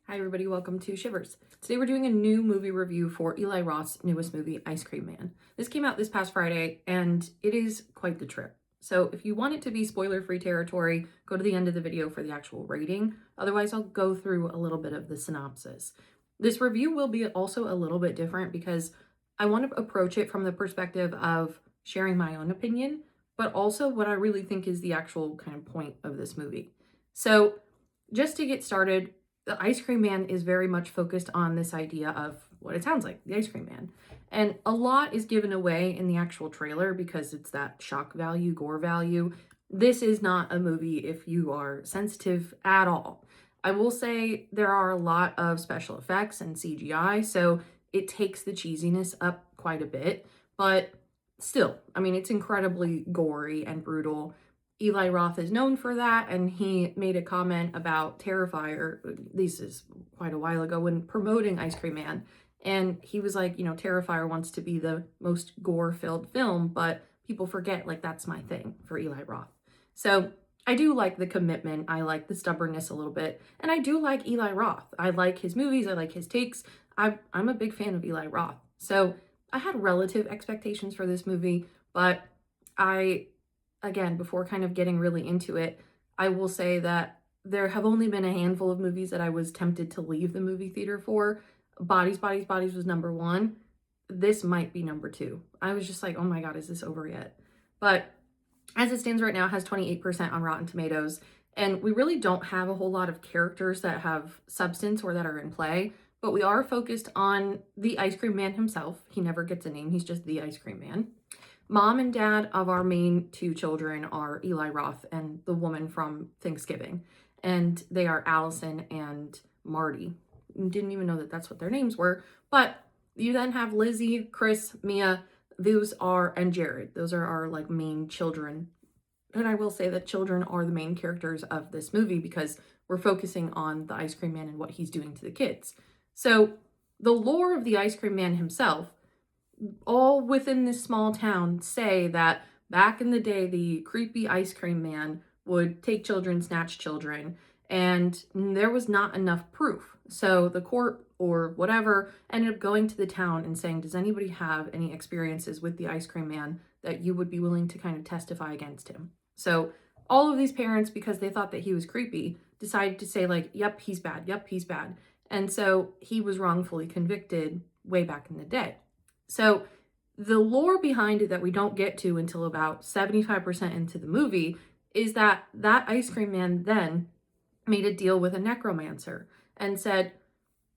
Hi everybody, welcome to Shivers. Today we're doing a new movie review for Eli Roth's newest movie, Ice Cream Man. This came out this past Friday and it is quite the trip. So if you want it to be spoiler-free territory, go to the end of the video for the actual rating. Otherwise, I'll go through a little bit of the synopsis. This review will be also a little bit different because I want to approach it from the perspective of sharing my own opinion, but also what I really think is the actual kind of point of this movie. So just to get started, the Ice Cream Man is very much focused on this idea of what it sounds like, the Ice Cream Man. And a lot is given away in the actual trailer because it's that shock value, gore value. This is not a movie if you are sensitive at all. I will say there are a lot of special effects and CGI, so it takes the cheesiness up quite a bit. But still, I mean, it's incredibly gory and brutal. Eli Roth is known for that, and he made a comment about Terrifier, this is quite a while ago, when promoting Ice Cream Man, and he was like, Terrifier wants to be the most gore-filled film, but people forget, like, that's my thing for Eli Roth. So I do like the commitment, I like the stubbornness a little bit, and I do like Eli Roth. I like his movies, I like his takes. I'm a big fan of Eli Roth. So I had relative expectations for this movie, but again, before kind of getting really into it, I will say that there have only been a handful of movies that I was tempted to leave the movie theater for. Bodies, Bodies, Bodies was number one. This might be number two. I was just like, oh my God, is this over yet? But as it stands right now, it has 28% on Rotten Tomatoes. And we really don't have a whole lot of characters that have substance or that are in play. But we are focused on the Ice Cream Man himself. He never gets a name. He's just the Ice Cream Man. Mom and dad of our main two children are Eli Roth and the woman from Thanksgiving. And they are Allison and Marty. Didn't even know that that's what their names were. But you then have Lizzie, Chris, Mia, and Jared. Those are our like main children. And I will say that children are the main characters of this movie because we're focusing on the Ice Cream Man and what he's doing to the kids. So the lore of the Ice Cream Man himself, all within this small town, say that back in the day, the creepy Ice Cream Man would take children, snatch children, and there was not enough proof. So the court or whatever ended up going to the town and saying, does anybody have any experiences with the Ice Cream Man that you would be willing to kind of testify against him? So all of these parents, because they thought that he was creepy, decided to say like, yep, he's bad. Yep, he's bad. And so he was wrongfully convicted way back in the day. So the lore behind it that we don't get to until about 75% into the movie is that Ice Cream Man then made a deal with a necromancer and said,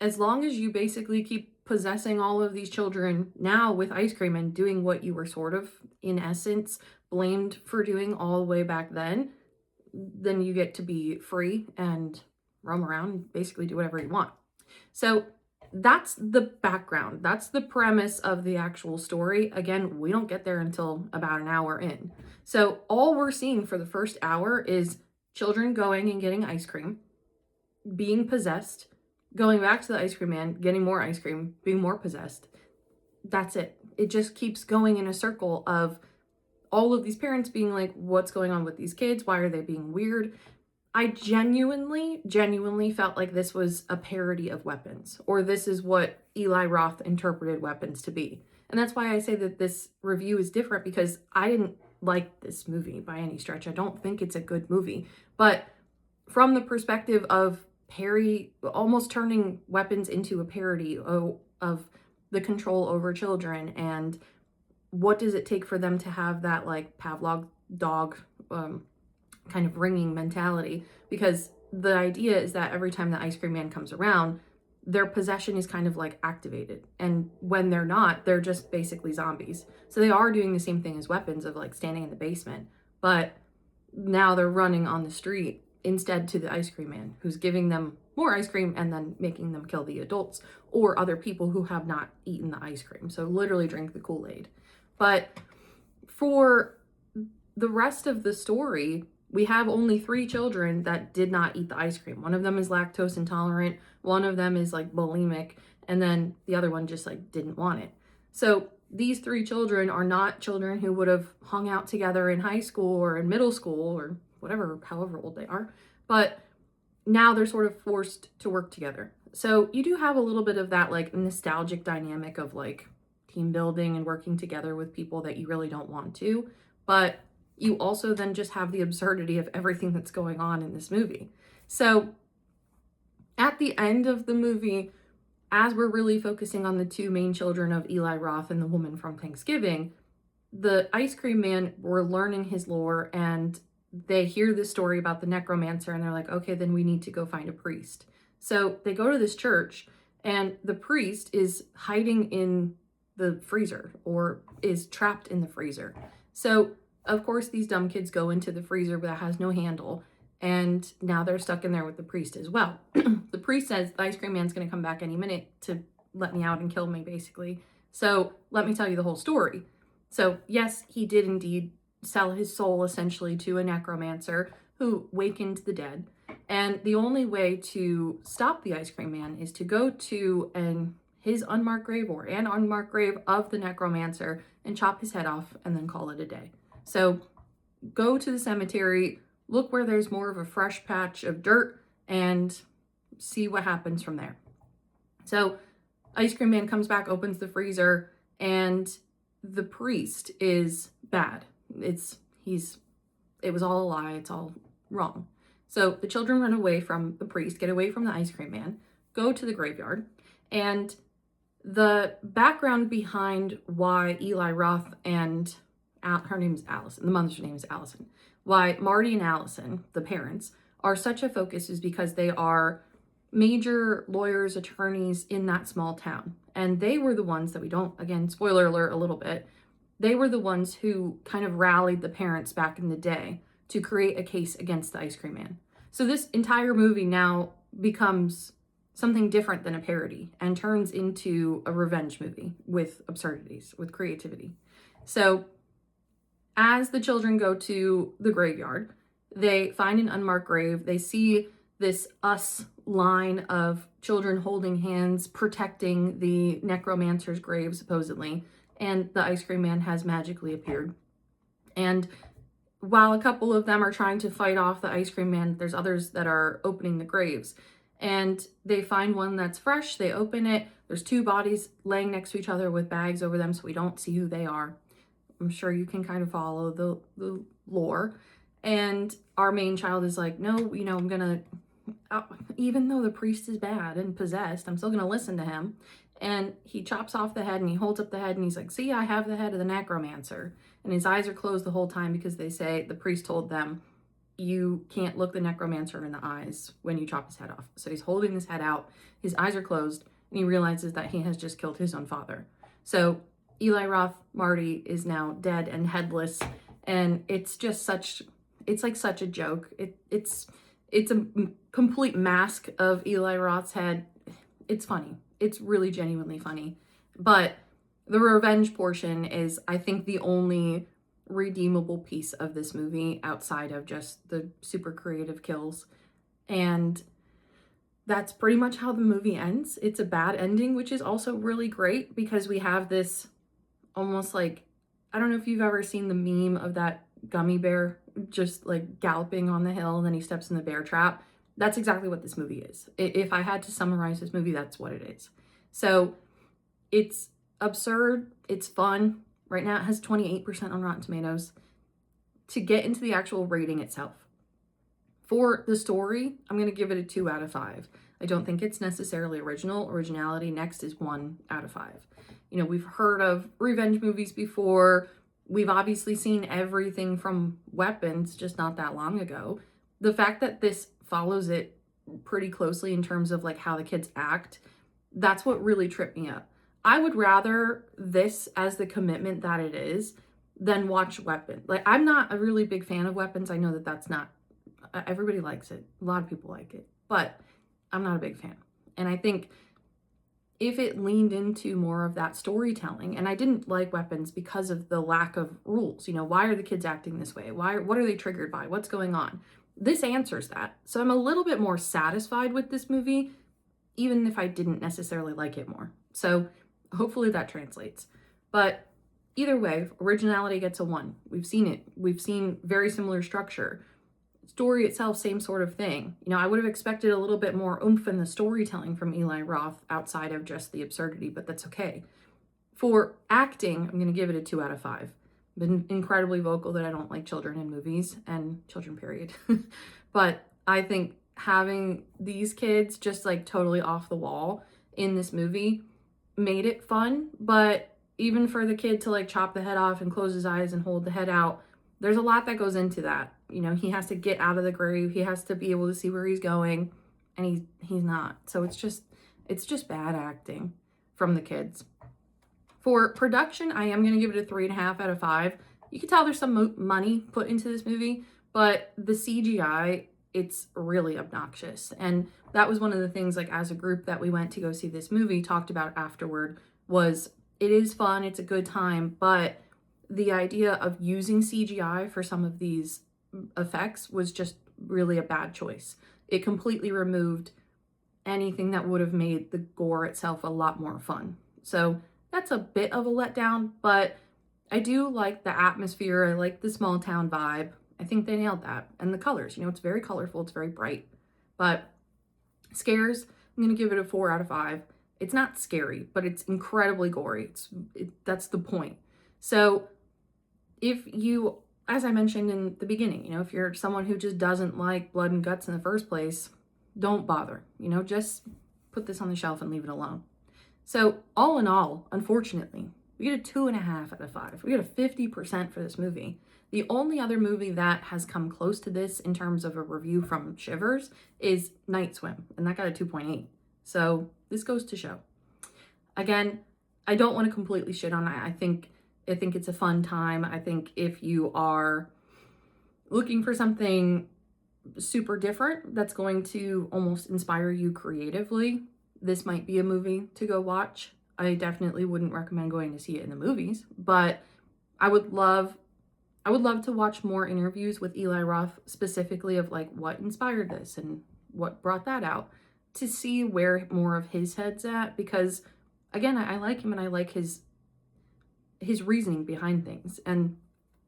as long as you basically keep possessing all of these children now with ice cream and doing what you were sort of, in essence, blamed for doing all the way back then you get to be free and roam around and basically do whatever you want. So that's the background. That's the premise of the actual story. Again, we don't get there until about an hour in. So all we're seeing for the first hour is children going and getting ice cream, being possessed, going back to the Ice Cream Man, getting more ice cream, being more possessed. That's it. It just keeps going in a circle of all of these parents being like, what's going on with these kids? Why are they being weird? I genuinely felt like this was a parody of Weapons, or this is what Eli Roth interpreted Weapons to be. And that's why I say that this review is different, because I didn't like this movie by any stretch. I don't think it's a good movie. But from the perspective of almost turning Weapons into a parody of the control over children, and what does it take for them to have that like Pavlov dog kind of ringing mentality, because the idea is that every time the Ice Cream Man comes around, their possession is kind of like activated, and when they're not, they're just basically zombies. So they are doing the same thing as Weapons of like standing in the basement, but now they're running on the street instead to the Ice Cream Man, who's giving them more ice cream and then making them kill the adults or other people who have not eaten the ice cream. So literally drink the Kool-Aid. But for the rest of the story, we have only 3 children that did not eat the ice cream. One of them is lactose intolerant, one of them is like bulimic, and then the other one just like didn't want it. So these 3 children are not children who would have hung out together in high school or in middle school or whatever, however old they are. But now they're sort of forced to work together. So you do have a little bit of that like nostalgic dynamic of like team building and working together with people that you really don't want to, but you also then just have the absurdity of everything that's going on in this movie. So at the end of the movie, as we're really focusing on the two main children of Eli Roth and the woman from Thanksgiving, the ice cream man, we're learning his lore, and they hear this story about the necromancer and they're like, okay, then we need to go find a priest. So they go to this church and the priest is hiding in the freezer or is trapped in the freezer. So of course these dumb kids go into the freezer that has no handle, and now they're stuck in there with the priest as well. The priest says the ice cream man's going to come back any minute to let me out and kill me, basically. So let me tell you the whole story. So yes, he did indeed sell his soul essentially to a necromancer who wakened the dead. And the only way to stop the ice cream man is to go to his unmarked grave or an unmarked grave of the necromancer and chop his head off and then call it a day. So go to the cemetery, look where there's more of a fresh patch of dirt, and see what happens from there. So ice cream man comes back, opens the freezer, and the priest is bad. It was all a lie. It's all wrong. So the children run away from the priest, get away from the ice cream man, go to the graveyard, and the background behind why Eli Roth and her name is Allison, the mother's name is Allison, why Marty and Allison, the parents, are such a focus is because they are major lawyers, attorneys in that small town. And they were the ones that again, spoiler alert a little bit, they were the ones who kind of rallied the parents back in the day to create a case against the ice cream man. So this entire movie now becomes something different than a parody and turns into a revenge movie with absurdities, with creativity. So as the children go to the graveyard, they find an unmarked grave. They see this us line of children holding hands, protecting the necromancer's grave, supposedly, and the ice cream man has magically appeared. And while a couple of them are trying to fight off the ice cream man, there's others that are opening the graves. And they find one that's fresh, they open it, there's two bodies laying next to each other with bags over them so we don't see who they are. I'm sure you can kind of follow the lore. And our main child is like, no, I'm gonna, even though the priest is bad and possessed, I'm still gonna listen to him. And he chops off the head and he holds up the head and he's like, see, I have the head of the necromancer. And his eyes are closed the whole time because they say, the priest told them, you can't look the necromancer in the eyes when you chop his head off. So he's holding his head out, his eyes are closed, and he realizes that he has just killed his own father. So Eli Roth, Marty, is now dead and headless, and it's just it's like such a joke. It's a complete mask of Eli Roth's head. It's funny. It's really genuinely funny. But the revenge portion is, I think, the only redeemable piece of this movie outside of just the super creative kills. And that's pretty much how the movie ends. It's a bad ending, which is also really great because we have this almost like, I don't know if you've ever seen the meme of that gummy bear just like galloping on the hill and then he steps in the bear trap. That's exactly what this movie is. If I had to summarize this movie, that's what it is. So it's absurd. It's fun. Right now it has 28% on Rotten Tomatoes. To get into the actual rating itself, for the story, I'm going to give it a 2 out of 5. I don't think it's necessarily original. Originality next is 1 out of 5. We've heard of revenge movies before. We've obviously seen everything from Weapons just not that long ago. The fact that this follows it pretty closely in terms of like how the kids act, that's what really tripped me up. I would rather this as the commitment that it is than watch Weapons. Like, I'm not a really big fan of Weapons. I know that that's not, everybody likes it. A lot of people like it, but I'm not a big fan. And I think if it leaned into more of that storytelling, and I didn't like Weapons because of the lack of rules. Why are the kids acting this way? What are they triggered by? What's going on? This answers that. So I'm a little bit more satisfied with this movie, even if I didn't necessarily like it more. So hopefully that translates. But either way, originality gets a 1. We've seen it. We've seen very similar structure. Story itself, same sort of thing. You know, I would have expected a little bit more oomph in the storytelling from Eli Roth outside of just the absurdity, but that's okay. For acting, I'm going to give it a 2 out of 5. Been incredibly vocal that I don't like children in movies, and children period. But I think having these kids just like totally off the wall in this movie made it fun. But even for the kid to like chop the head off and close his eyes and hold the head out, there's a lot that goes into that. You know, he has to get out of the grave. He has to be able to see where he's going, and he's not. So it's just bad acting from the kids. For production, I am going to give it a 3.5 out of 5. You can tell there's some money put into this movie, but the CGI, it's really obnoxious. And that was one of the things, like, as a group that we went to go see this movie, talked about afterward, was it is fun, it's a good time, but the idea of using CGI for some of these effects was just really a bad choice. It completely removed anything that would have made the gore itself a lot more fun. So that's a bit of a letdown, but I do like the atmosphere. I like the small town vibe. I think they nailed that. And the colors, you know, it's very colorful. It's very bright. But scares, I'm going to give it a 4 out of 5. It's not scary, but it's incredibly gory. That's the point. So if you, as I mentioned in the beginning, you know, if you're someone who just doesn't like blood and guts in the first place, don't bother. You know, just put this on the shelf and leave it alone. So all in all, unfortunately, we get a 2.5 out of 5. We get a 50% for this movie. The only other movie that has come close to this in terms of a review from Shivers is Night Swim, and that got a 2.8. So this goes to show. Again, I don't want to completely shit on it. I think it's a fun time. I think if you are looking for something super different that's going to almost inspire you creatively, this might be a movie to go watch. I definitely wouldn't recommend going to see it in the movies, but I would love to watch more interviews with Eli Roth, specifically of like what inspired this and what brought that out, to see where more of his head's at, because again, I like him and I like his reasoning behind things. And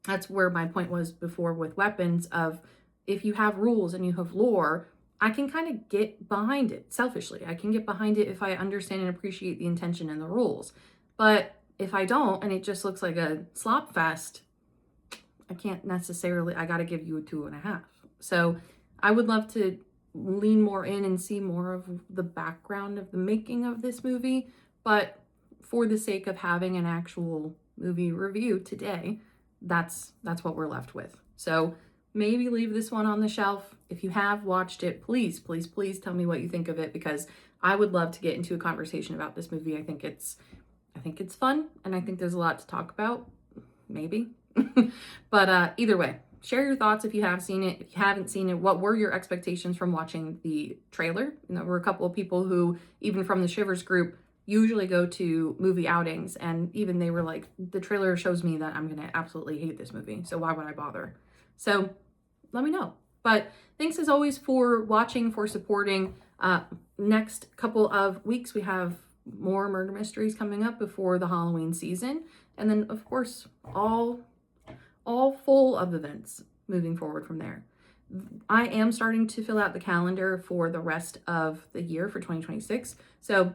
that's where my point was before with weapons of, if you have rules and you have lore, I can kind of get behind it selfishly. I can get behind it if I understand and appreciate the intention and the rules. But if I don't, and it just looks like a slop fest, I can't necessarily, I got to give you a 2.5. So I would love to lean more in and see more of the background of the making of this movie. But for the sake of having an actual movie review today, that's what we're left with. So maybe leave this one on the shelf. If you have watched it, please, please, please tell me what you think of it, because I would love to get into a conversation about this movie. I think it's fun, and I think there's a lot to talk about, maybe. But either way, share your thoughts if you have seen it. If you haven't seen it, what were your expectations from watching the trailer? You know, there were a couple of people who, even from the Shivers group, usually go to movie outings, and even they were like, the trailer shows me that I'm gonna absolutely hate this movie, so why would I bother? So let me know. But thanks as always for watching, for supporting. Next couple of weeks we have more murder mysteries coming up before the Halloween season, and then of course all full of events moving forward from there. I am starting to fill out the calendar for the rest of the year for 2026. So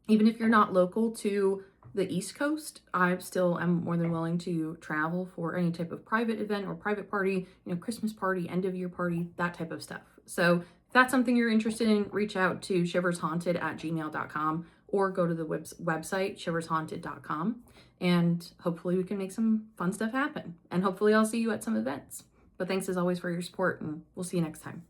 even if you're not local to the East Coast, I still am more than willing to travel for any type of private event or private party, you know, Christmas party, end of year party, that type of stuff. So if that's something you're interested in, reach out to shivershaunted@gmail.com or go to the website shivershaunted.com, and hopefully we can make some fun stuff happen. And hopefully I'll see you at some events. But thanks as always for your support, and we'll see you next time.